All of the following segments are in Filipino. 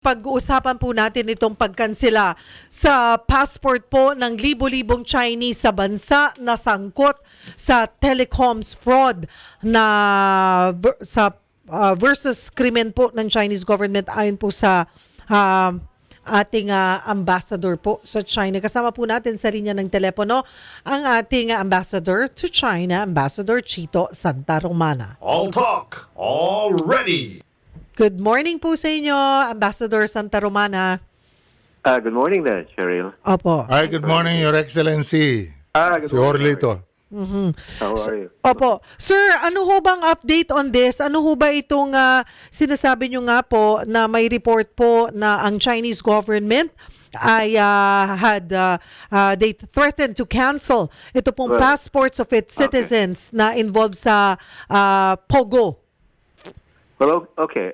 Pag-uusapan po natin itong pagkansela sa passport po ng libo-libong Chinese sa bansa na sangkot sa telecoms fraud na versus krimen po ng Chinese government ayon po sa ating ambassador po sa China. Kasama po natin sa linya ng telepono ang ating ambassador to China, Ambassador Chito Sta Romana. All talk, all ready. Good morning po sa inyo, Ambassador Santa Romana. Good morning there, Cheryl. Opo. Hi, good morning, Your Excellency. Good Si Orlito. How are you? Opo. Sir, ano ho bang update on this? Ano ho ba itong sinasabi nyo nga po na may report po na ang Chinese government ay they threatened to cancel ito pong passports of its citizens na involved sa POGO. Well, okay.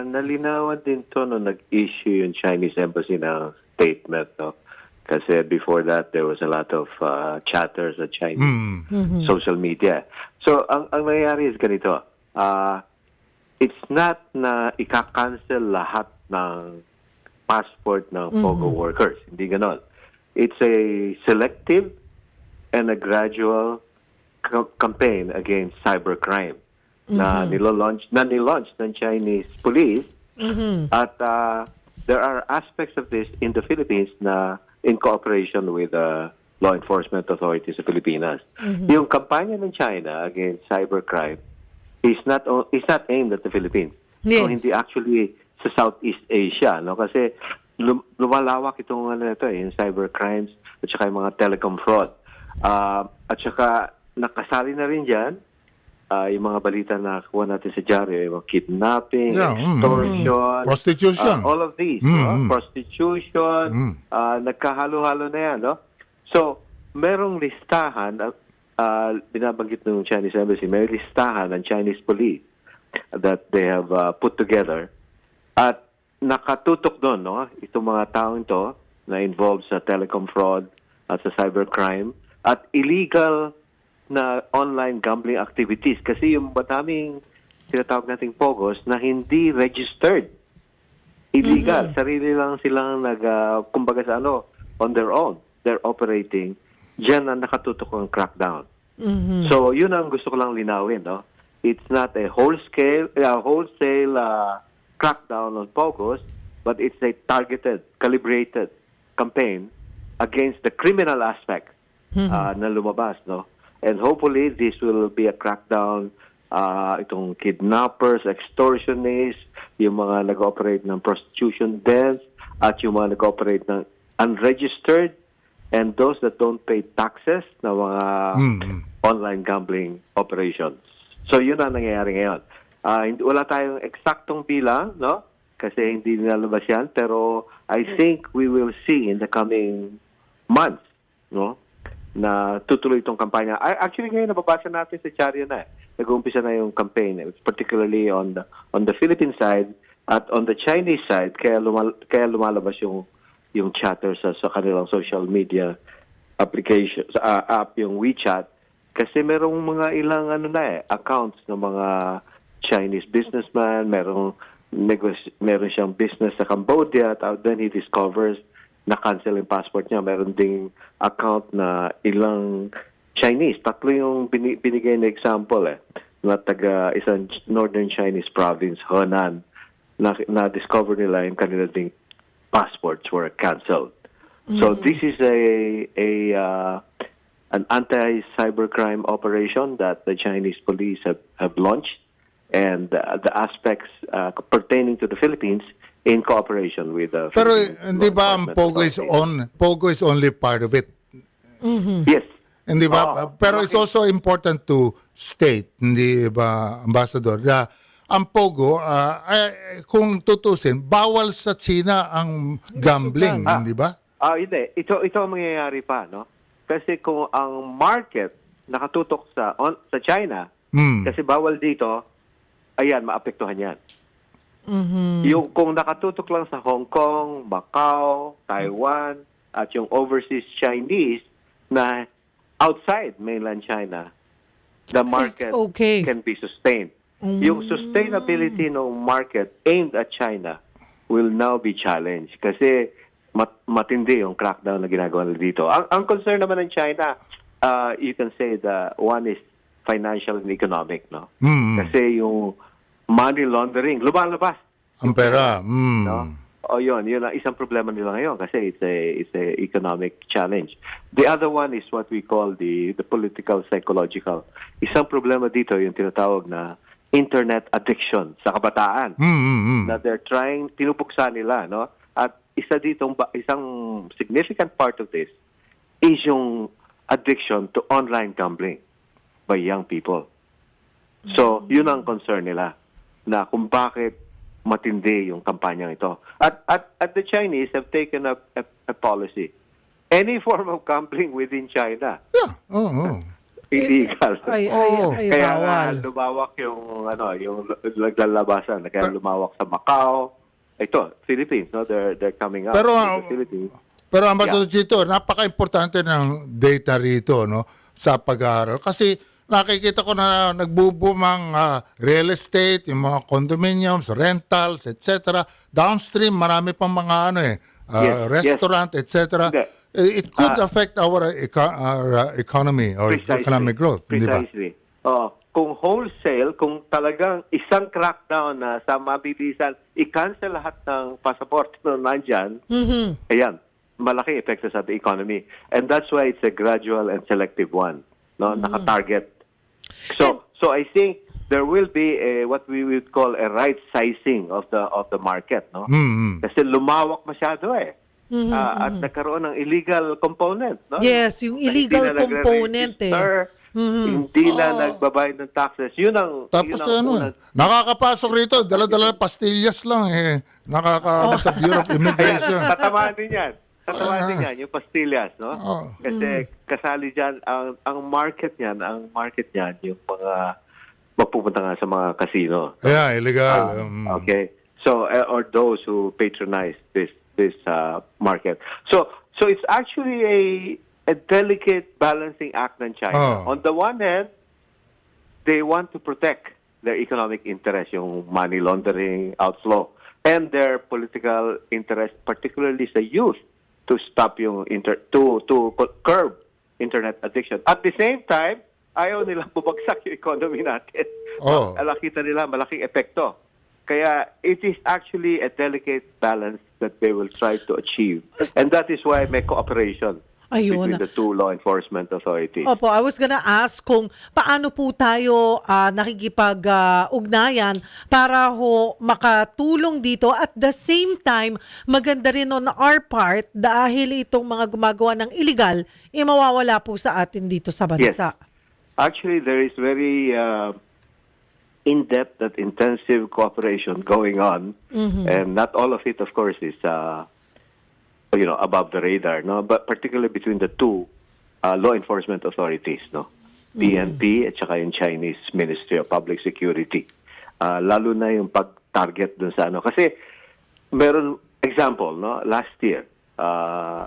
Nalinawan din to no nag-issue yung Chinese Embassy ng statement. No? Kasi before that, there was a lot of chatters sa Chinese social media. So, ang nangyayari is ganito. It's not na ika-cancel lahat ng passport ng POGO workers. Hindi ganon. It's a selective and a gradual campaign against cybercrime na nilaunch ng Chinese police. At there are aspects of this in the Philippines na in cooperation with law enforcement authorities sa Pilipinas. Yung kampanya ng China against cybercrime is not aimed at the Philippines. Yes. So hindi actually sa Southeast Asia, no? Kasi lumalawak itong yung cybercrimes at saka yung mga telecom fraud. At saka nakasali na rin diyan yung mga balita na kuha natin sa dyaryo, yung mga kidnapping, extortion, prostitution. All of these. Prostitution, nagkahalo-halo na yan. No? So, merong listahan, binabanggit ng Chinese Embassy, may listahan ng Chinese police that they have put together. At nakatutok doon, no? Itong mga taong ito na involved sa telecom fraud at sa cybercrime at illegal na online gambling activities kasi yung mataming tinatawag nating POGOs na hindi registered. Illegal. Sarili lang silang kumbaga sa on their own. They're operating. Diyan na nakatutok ang crackdown. So, yun ang gusto ko lang linawin. No? It's not a wholesale crackdown on POGOs, but it's a targeted, calibrated campaign against the criminal aspect na lumabas. No? And hopefully, this will be a crackdown. Itong kidnappers, extortionists, yung mga nag-operate ng prostitution dens, at yung mga nag-operate ng unregistered, and those that don't pay taxes na mga online gambling operations. So, yun ang nangyayari ngayon. Wala tayong eksaktong bilang, no? Kasi hindi nalabas yan. Pero I think we will see in the coming months, no? Na tutuloy itong kampanya. Actually, ngayon nababasa natin sa dyaryo na. Nag-uumpisa na yung campaign, particularly on the Philippine side at on the Chinese side. Kaya lumalabas yung chatter sa kanilang social media application, app, yung WeChat. Kasi merong mga ilang accounts ng mga Chinese businessman. Meron siyang business sa Cambodia. Then he discovers na cancel yung passport niya. Meron ding account na ilang Chinese. Tatlo yung binigay na example na taga isang northern Chinese province, Henan, na-discover nila yung kanila ding passports were canceled. So this is an anti-cybercrime operation that the Chinese police have launched, and the aspects pertaining to the Philippines in cooperation with the Pero Philippine hindi ba ang POGO is only part of it? Yes. Hindi ba? Pero it's also important to state, hindi ba, Ambassador, na ang POGO, kung tutusin, bawal sa China ang gambling, hindi ba? Hindi. Ito ang mangyayari pa, no? Kasi kung ang market nakatutok sa China, kasi bawal dito, ayan, maapektuhan yan. Yung kung nakatutok lang sa Hong Kong, Macau, Taiwan, at yung overseas Chinese na outside mainland China, the market can be sustained. Yung sustainability ng market aimed at China will now be challenged kasi matindi yung crackdown na ginagawa nila dito. Ang concern naman ng China, you can say the one is financial and economic, no? Kasi yung money laundering, lumalabas. Ang pera. No? O yun ang isang problema nila ngayon kasi it's a economic challenge. The other one is what we call the political psychological. Isang problema dito yung tinatawag na internet addiction sa kabataan. Na they're trying, pinupuksa nila, no? At isang significant part of this is yung addiction to online gambling by young people. So, yun ang concern nila na kung bakit matindi yung kampanya ito. At the Chinese have taken a policy. Any form of gambling within China, Yeah. illegal. Ay, Kaya bawal. lumawak yung naglalabasan, kaya lumawak sa Macau. Ito, Philippines, no? They're coming up. Pero with the Philippines. Pero Ambassador Chito, napaka-importante ng data rito, no, sa pag-aaral kasi nakikita ko na nagbo-boom ang real estate, yung mga condominiums, rentals, etc. Downstream, marami pang mga restaurant, etc. Hindi. It could affect our economy or economic growth, di ba? Precisely. Kung wholesale, kung talagang isang crackdown na sa mabibisan, i-cancel lahat ng passport na nandyan, ayan, malaki epekto sa the economy. And that's why it's a gradual and selective one. No, naka-target. So I think there will be what we would call a right sizing of the market, no? Kasi lumawak masyado at nagkaroon ng illegal component, no? Yes, yung illegal component Hindi na nagbabayad ng taxes. Yun ang Tapos unang- nakakapasok rito, dala-dala pastillas lang nakaka sa Bureau of Immigration. Tatamaan din yan. Yung pastillas, no? Kasi kasali dyan, ang market niyan, yung mga magpupunta nga sa mga casino. Yeah, illegal. Okay. So, or those who patronize this market. So it's actually a delicate balancing act ng China. On the one hand, they want to protect their economic interest, yung money laundering, outflow, and their political interest, particularly sa youth, to stop yung to curb internet addiction. At the same time, ayaw nilang bubagsak yung economy natin. Alakita nila malaking epekto. Kaya it is actually a delicate balance that they will try to achieve. And that is why may cooperation between the two law enforcement authorities. Opo, I was gonna ask kung paano po tayo nakikipag-ugnayan para ho makatulong dito at the same time maganda rin on our part dahil itong mga gumagawa ng illegal mawawala po sa atin dito sa bansa. Yes. Actually, there is very in-depth and intensive cooperation going on, and not all of it, of course, is above the radar, no? But particularly between the two law enforcement authorities, no? PNP at saka yung Chinese Ministry of Public Security. Lalo na yung pag-target dun sa kasi meron example, no? Last year,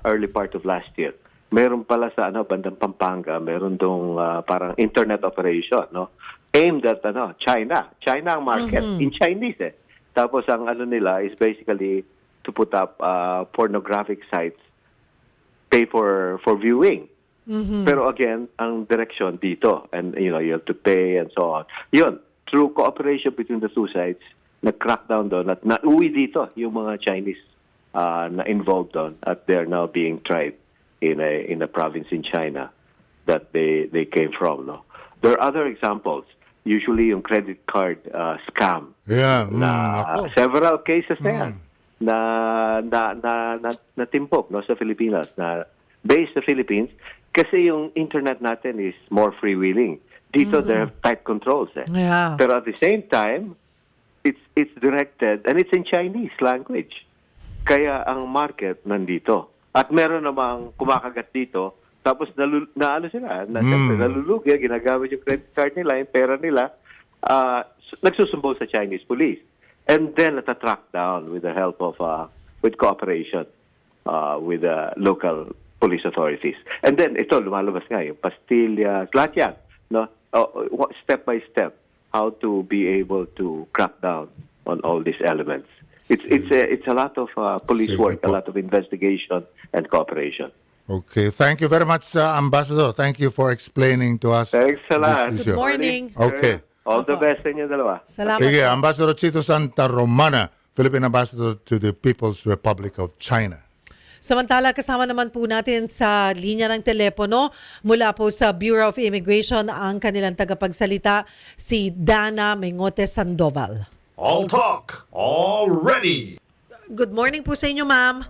early part of last year, meron pala sa bandang Pampanga, meron dong parang internet operation, no? Aimed at China ang market in Chinese Tapos ang nila is basically to put up pornographic sites, pay for viewing. Pero again, ang direction dito, and you have to pay and so on. Yun, through cooperation between the two sides, nag-crackdown doon at nauwi dito yung mga Chinese na involved doon at they're now being tried in a province in China that they came from. No, there are other examples. Usually yung credit card scam. Yeah. Several cases na yan. na timpok sa Pilipinas, na based sa Philippines kasi yung internet natin is more freewheeling. Dito they have tight controls Yeah. Pero at the same time it's directed and it's in Chinese language. Kaya ang market nandito. At meron namang kumakagat dito tapos siyempre nalulugi, ginagamit yung credit card nila, yung pera nila, nagsusumbong sa Chinese police. And then natatrack down with the help of with cooperation with the local police authorities. And then ito lumalabas nga yung pastillas, lahat yan, no? Step by step how to be able to crack down on all these elements. It's a lot of police Sige work, a po. lot of investigation and cooperation. Okay. Thank you very much, Ambassador. Thank you for explaining to us Thanks a lot. this Good issue. morning. Okay. All the Opo. best sa inyo dalawa. Salamat Sige, po. Ambassador Chito Santa Romana, Philippine Ambassador to the People's Republic of China. Samantala, kasama naman po natin sa linya ng telepono mula po sa Bureau of Immigration ang kanilang tagapagsalita, si Dana Mengote Sandoval. All talk, all ready. Good morning po sa inyo, ma'am.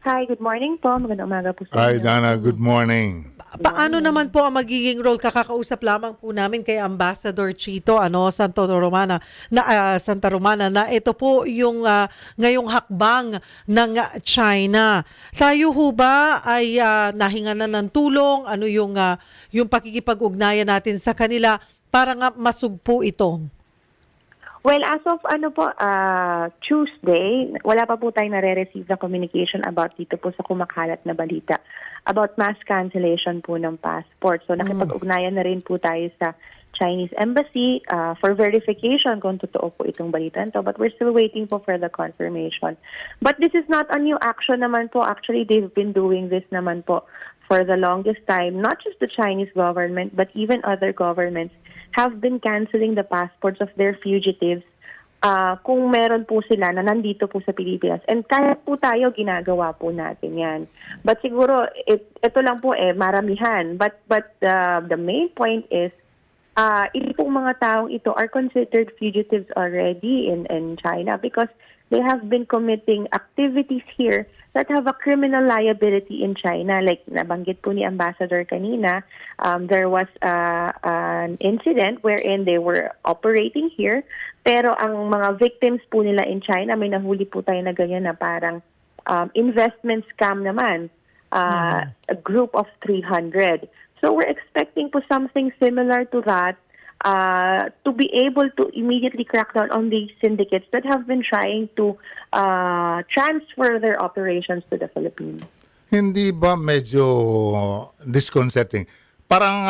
Hi, good morning po. Magandang umaga po sa Hi, inyo. Dana. Good morning. Paano naman po ang magiging role? Kakakausap lamang po namin kay Ambassador Chito Santa Romana na ito po yung ngayong hakbang ng China. Tayo ho ba ay nahinga na ng tulong? Ano yung pakikipag-ugnayan natin sa kanila para nga masugpo ito? Well, as of Tuesday, wala pa po tayong nare-receive na communication about dito po sa kumakalat na balita about mass cancellation po ng passport. So nakipag-ugnayan na rin po tayo sa Chinese Embassy for verification kung totoo po itong balita nito. But we're still waiting for further confirmation. But this is not a new action naman po. Actually, they've been doing this naman po for the longest time. Not just the Chinese government, but even other governments have been canceling the passports of their fugitives kung meron po sila na nandito po sa Pilipinas. And kaya po tayo, ginagawa po natin yan. But siguro, ito lang po maramihan. But the main point is, ito pong mga taong ito are considered fugitives already in China because they have been committing activities here that have a criminal liability in China. Like nabanggit po ni Ambassador kanina, there was an incident wherein they were operating here, pero ang mga victims po nila in China, may nahuli po tayo na ganyan na parang investment scam naman, a group of 300. So we're expecting po something similar to that, to be able to immediately crack down on these syndicates that have been trying to transfer their operations to the Philippines. Hindi ba medyo disconcerting? Parang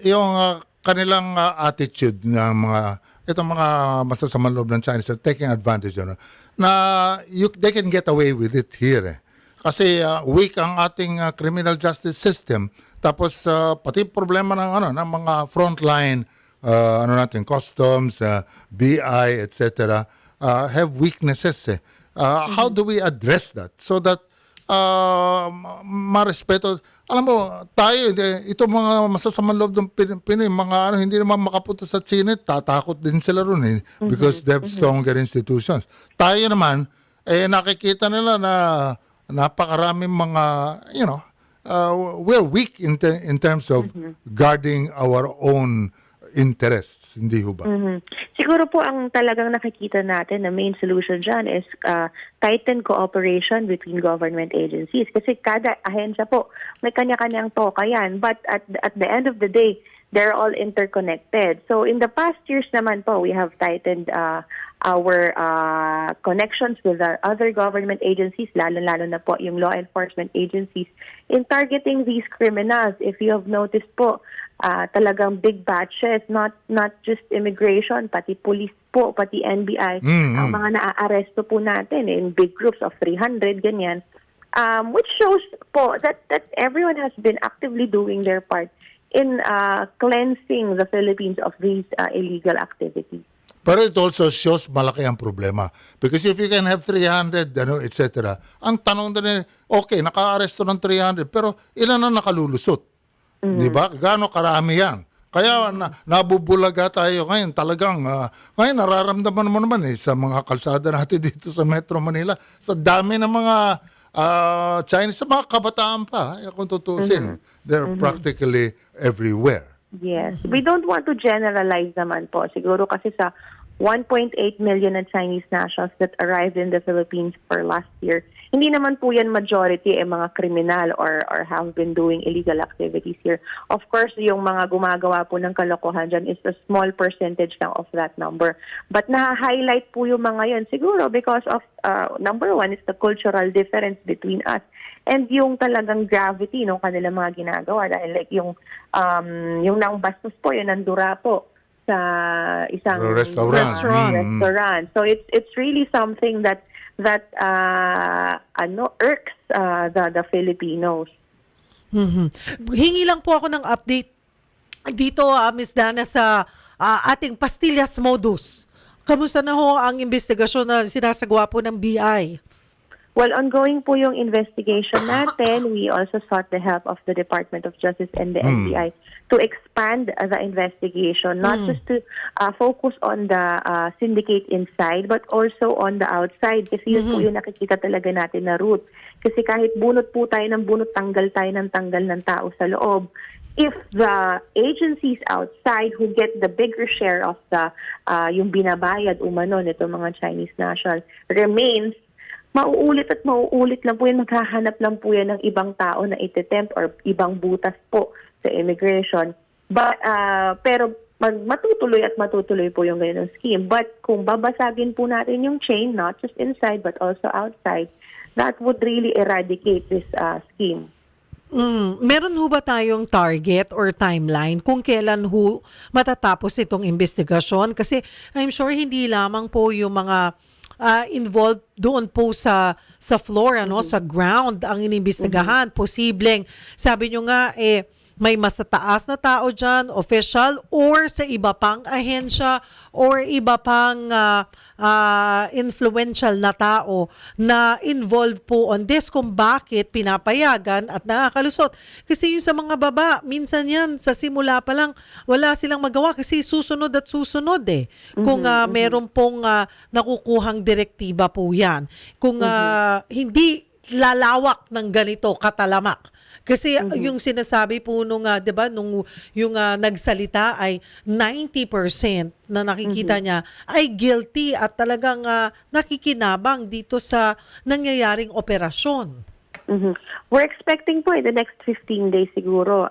yung kanilang attitude ng itong mga masasamang loob ng Chinese are taking advantage na they can get away with it here. Kasi weak ang ating criminal justice system. Tapos pati problema ng mga frontline customs, BI, etc. Have weaknesses. How do we address that so that marespeto? Alam mo, tayo, ito mga masasamang loob ng Pinoy, mga hindi naman makapunta sa China, tatakot din sila ron because they have stronger institutions. Tayo naman, nakikita nila na napakaraming mga, we're weak in terms of guarding our own interests, hindi ho ba? Siguro po ang talagang nakikita natin na main solution dyan is tighten cooperation between government agencies. Kasi kada ahensya po, may kanya-kanyang toka yan. But at the end of the day, they're all interconnected. So in the past years naman po, we have tightened our connections with our other government agencies, lalo-lalo na po yung law enforcement agencies, in targeting these criminals. If you have noticed po, talagang big batches, not just immigration, pati police po, pati NBI, ang mga naaaresto po natin in big groups of 300, ganyan, which shows po that everyone has been actively doing their part in cleansing the Philippines of these illegal activities. Pero it also shows malaki ang problema. Because if you can have 300, etc., ang tanong din, okay, naka-aresto ng 300, pero ilan na nakalulusot? Di ba? Gaano karami yan? Kaya nabubulaga tayo ngayon. Talagang, ngayon nararamdaman mo naman sa mga kalsada natin dito sa Metro Manila. Sa dami ng mga Chinese, sa mga kabataan pa, kung tutusin. They're practically everywhere. Yes. We don't want to generalize naman po. Siguro kasi sa 1.8 million na Chinese nationals that arrived in the Philippines for last year, hindi naman po yan majority mga kriminal or have been doing illegal activities here. Of course, yung mga gumagawa po ng kalokohan dyan is a small percentage lang of that number. But na-highlight po yung mga yun siguro because of, number one, is the cultural difference between us. And yung talagang gravity ng kanilang mga ginagawa dahil like yung nang bastos po, yung nandura po, sa isang Restaurant. restaurant. So it's really something that irks the Filipinos. Hingi lang po ako ng update dito, Miss Dana, sa ating pastillas modus. Kamusta na ho ang investigasyon na sinasagawa po ng BI? Well, ongoing po yung investigation natin. We also sought the help of the Department of Justice and the NBI to expand the investigation, not just to focus on the syndicate inside, but also on the outside. Kasi yun po yung nakikita talaga natin na root. Kasi kahit bunot po tayo ng bunot, tanggal tayo ng tanggal ng tao sa loob, if the agencies outside who get the bigger share of the yung binabayad umano nito mga Chinese national remains, mauulit at mauulit lang po yan, maghahanap lang po yan ng ibang tao na itetempt or ibang butas po sa immigration. But, pero matutuloy at matutuloy po yung ganyan scheme. But kung babasagin po natin yung chain, not just inside but also outside, that would really eradicate this scheme. Meron ho ba tayong target or timeline kung kailan ho matatapos itong investigasyon? Kasi I'm sure hindi lamang po yung mga involved doon po sa floor, sa ground ang inimbestigahan. Posibleng, sabi nyo nga, may masataas na tao dyan, official, or sa iba pang ahensya, or iba pang influential na tao na involved po on this kung bakit pinapayagan at nakakalusot. Kasi yung sa mga baba, minsan yan, sa simula pa lang, wala silang magawa kasi susunod at susunod Kung meron pong nakukuhang direktiba po yan. Kung hindi lalawak ng ganito katalamak. Kasi yung sinasabi po nung, 'di ba, nung yung nagsalita ay 90% na nakikita niya ay guilty at talagang nakikinabang dito sa nangyayaring operasyon. We're expecting po in the next 15 days siguro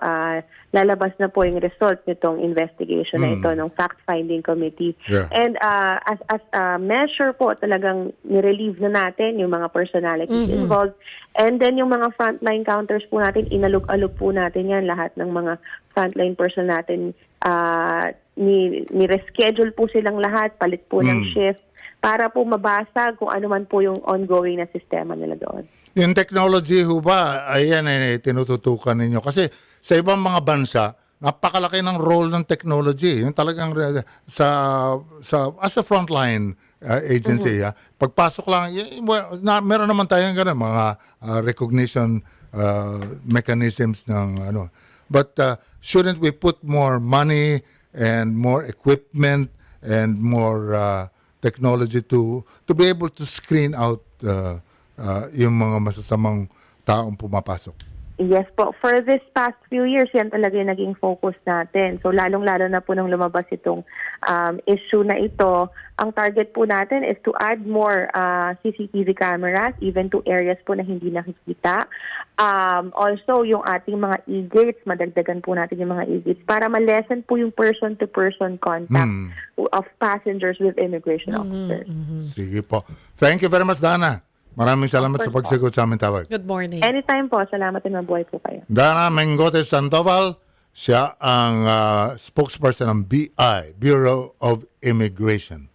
lalabas na po yung result nitong investigation na ito ng fact-finding committee. Yeah. And as a measure po, talagang nirelieve na natin yung mga personalities involved. And then yung mga frontline counters po natin, inalog-alog po natin yan. Lahat ng mga frontline person natin, ni-reschedule po silang lahat, palit po ng shift, para po mabasag kung ano man po yung ongoing na sistema nila doon. Yung technology ho ba, ayan tinututukan ninyo. Kasi sa ibang mga bansa, napakalaki ng role ng technology. Yung talagang as a frontline agency, pagpasok lang, meron naman tayong ganun, mga recognition mechanisms ng ano. But shouldn't we put more money and more equipment and more technology to be able to screen out yung mga masasamang taong pumapasok? Yes po. For this past few years, yan talaga yung naging focus natin. So lalong-lalo na po nung lumabas itong issue na ito, ang target po natin is to add more CCTV cameras even to areas po na hindi nakikita. Also, yung ating mga e-gates, madagdagan po natin yung mga e-gates para ma-lessen po yung person-to-person contact of passengers with immigration officers. Sige po. Thank you very much, Dana. Maraming salamat sa pagsagot sa aming tawag. Good morning. Anytime po. Salamat at mabuhay po kayo. Dana Mengote Sandoval, siya ang spokesperson ng BI, Bureau of Immigration.